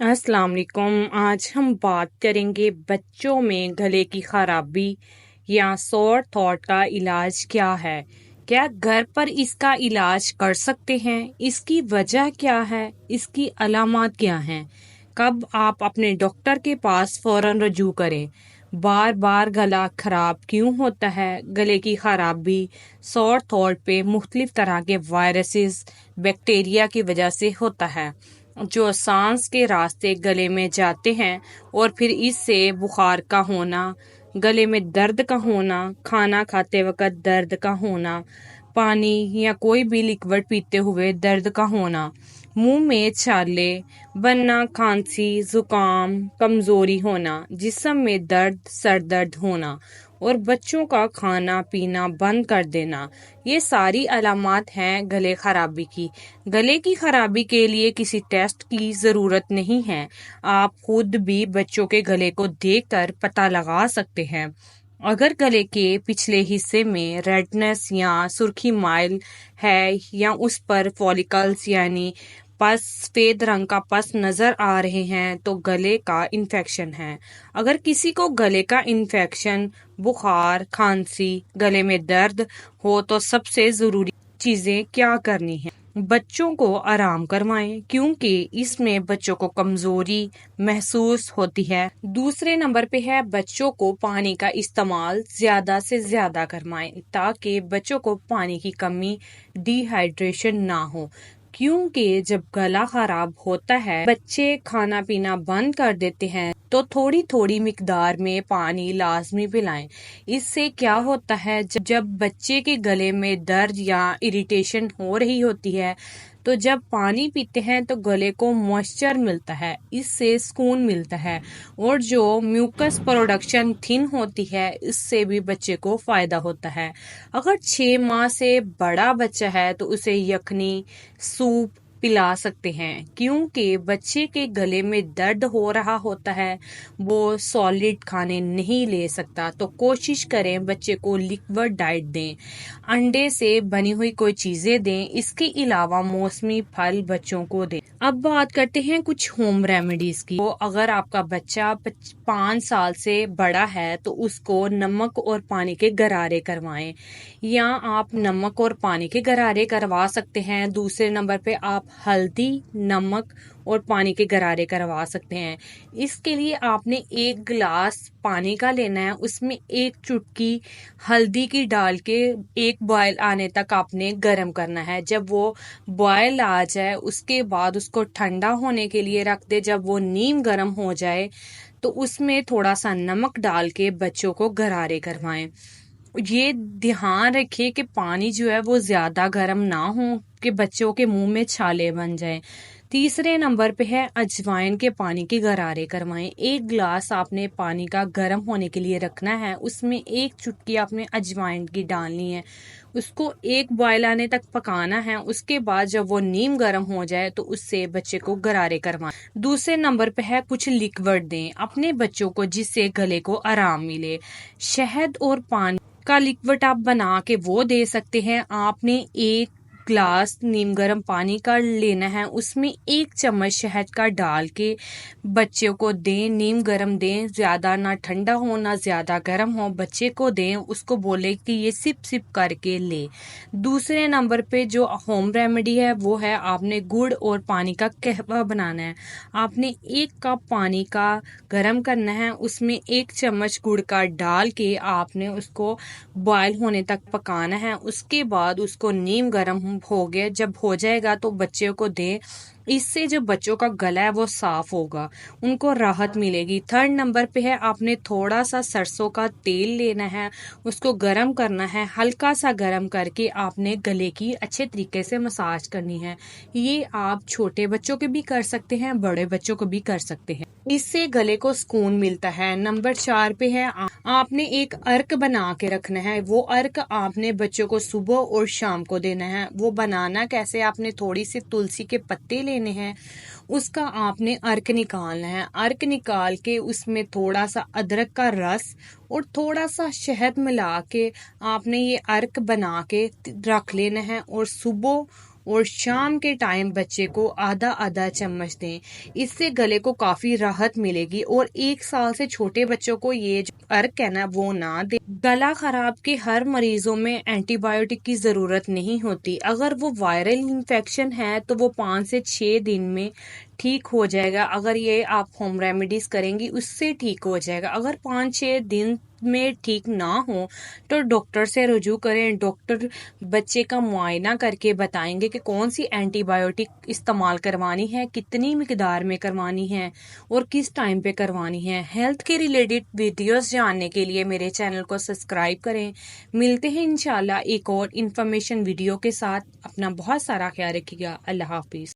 अस्सलाम वालेकुम। आज हम बात करेंगे बच्चों में गले की खराबी या सोर थ्रोट का इलाज क्या है। क्या घर पर इसका इलाज कर सकते हैं? इसकी वजह क्या है? इसकी अलामत क्या हैं? कब आप अपने डॉक्टर के पास फौरन रजू करें? बार बार गला खराब क्यों होता है? गले की खराबी सोर थ्रोट पे मुख्तलिफ तरह के वायरसेस बैक्टीरिया की वजह से होता है जो सांस के रास्ते गले में जाते हैं और फिर इससे बुखार का होना, गले में दर्द का होना, खाना खाते वक्त दर्द का होना, पानी या कोई भी लिक्विड पीते हुए दर्द का होना, मुंह में छाले बनना, खांसी, जुकाम, कमजोरी होना, जिस्म में दर्द, सर दर्द होना और बच्चों का खाना पीना बंद कर देना। ये सारी अलामत हैं गले खराबी की। गले की खराबी के लिए किसी टेस्ट की ज़रूरत नहीं है। आप खुद भी बच्चों के गले को देखकर पता लगा सकते हैं। अगर गले के पिछले हिस्से में रेडनेस या सुर्खी माइल है या उस पर फॉलिकल्स यानी पस सफेद रंग का पस नजर आ रहे हैं तो गले का इन्फेक्शन है। अगर किसी को गले का इन्फेक्शन, बुखार, खांसी, गले में दर्द हो तो सबसे जरूरी चीजें क्या करनी है? बच्चों को आराम करवाएं क्योंकि इसमें बच्चों को कमजोरी महसूस होती है। दूसरे नंबर पे है बच्चों को पानी का इस्तेमाल ज्यादा से ज्यादा करवाएं ताकि बच्चों को पानी की कमी, डिहाइड्रेशन ना हो। क्योंकि जब गला खराब होता है बच्चे खाना पीना बंद कर देते हैं तो थोड़ी थोड़ी मिकदार में पानी लाजमी पिलाएं। इससे क्या होता है जब बच्चे के गले में दर्द या इरिटेशन हो रही होती है तो जब पानी पीते हैं तो गले को मॉइस्चर मिलता है, इससे सुकून मिलता है और जो म्यूकस प्रोडक्शन थिन होती है इससे भी बच्चे को फायदा होता है। अगर 6 माह से बड़ा बच्चा है तो उसे यखनी, सूप पिला सकते हैं क्योंकि बच्चे के गले में दर्द हो रहा होता है, वो सॉलिड खाने नहीं ले सकता। तो कोशिश करें बच्चे को लिक्विड डाइट दें, अंडे से बनी हुई कोई चीजें दें। इसके अलावा मौसमी फल बच्चों को दें। अब बात करते हैं कुछ होम रेमेडीज की। तो अगर आपका बच्चा 5 साल से बड़ा है तो उसको नमक और पानी के गरारे करवाएं या आप नमक और पानी के गरारे करवा सकते हैं। दूसरे नंबर पे आप हल्दी, नमक और पानी के गरारे करवा सकते हैं। इसके लिए आपने 1 गिलास पानी का लेना है, उसमें 1 चुटकी हल्दी की डाल के 1 बॉयल आने तक आपने गर्म करना है। जब वो बॉयल आ जाए उसके बाद उसको ठंडा होने के लिए रख दे। जब वो नीम गर्म हो जाए तो उसमें थोड़ा सा नमक डाल के बच्चों को गरारे करवाएं। ये ध्यान रखिए कि पानी जो है वो ज्यादा गर्म ना हो कि बच्चों के मुंह में छाले बन जाएं। तीसरे नंबर पे है अजवाइन के पानी के गरारे करवाएं। 1 गिलास आपने पानी का गर्म होने के लिए रखना है, उसमें 1 चुटकी आपने अजवाइन की डालनी है, उसको 1 बॉयल आने तक पकाना है। उसके बाद जब वो नीम गर्म हो जाए तो उससे बच्चे को गरारे करवाएं। दूसरे नंबर पे है कुछ लिक्विड दें अपने बच्चों को जिससे गले को आराम मिले। शहद और पानी का लिक्विड आप बना के वो दे सकते हैं। आपने 1 गिलास नीम गर्म पानी का लेना है, उसमें 1 चम्मच शहद का डाल के बच्चे को दें। नीम गर्म दें, ज्यादा ना ठंडा हो ना ज्यादा गर्म हो, बच्चे को दें। उसको बोले कि ये सिप सिप करके ले। दूसरे नंबर पे जो होम रेमेडी है वो है आपने गुड़ और पानी का कहवा बनाना है। आपने 1 कप पानी का गर्म करना है, उसमें 1 चम्मच गुड़ का डाल के आपने उसको बॉयल होने तक पकाना है। उसके बाद उसको नीम गर्म हो गया जब हो जाएगा तो बच्चे को दें। इससे जो बच्चों का गला है वो साफ होगा, उनको राहत मिलेगी। थर्ड नंबर पे है आपने थोड़ा सा सरसों का तेल लेना है, उसको गरम करना है। हल्का सा गरम करके आपने गले की अच्छे तरीके से मसाज करनी है। ये आप छोटे बच्चों के भी कर सकते हैं, बड़े बच्चों को भी कर सकते हैं। इससे गले को सुकून मिलता है। नंबर 4 पे है आपने एक अर्क बना के रखना है। वो अर्क आपने बच्चों को सुबह और शाम को देना है। वो बनाना कैसे? आपने थोड़ी सी तुलसी के पत्ते लेने हैं, उसका आपने अर्क निकालना है। अर्क निकाल के उसमें थोड़ा सा अदरक का रस और थोड़ा सा शहद मिला के आपने ये अर्क बना के रख लेना है और सुबह और शाम के टाइम बच्चे को आधा आधा चम्मच दें। इससे गले को काफी राहत मिलेगी। और 1 साल से छोटे बच्चों को ये जो अर्क है ना वो ना दे। गला खराब के हर मरीजों में एंटीबायोटिक की जरूरत नहीं होती। अगर वो वायरल इन्फेक्शन है तो वो 5 से 6 दिन में ठीक हो जाएगा। अगर ये आप होम रेमेडीज करेंगी उससे ठीक हो जाएगा। अगर 5-6 दिन में ठीक ना हो तो डॉक्टर से रुजू करें। डॉक्टर बच्चे का मुआयना करके बताएंगे कि कौन सी एंटीबायोटिक इस्तेमाल करवानी है, कितनी मिकदार में करवानी है और किस टाइम पे करवानी है। हेल्थ के रिलेटेड वीडियोस जानने के लिए मेरे चैनल को सब्सक्राइब करें। मिलते हैं इंशाल्लाह एक और इन्फॉर्मेशन वीडियो के साथ। अपना बहुत सारा ख्याल रखिएगा। अल्लाह हाफिज।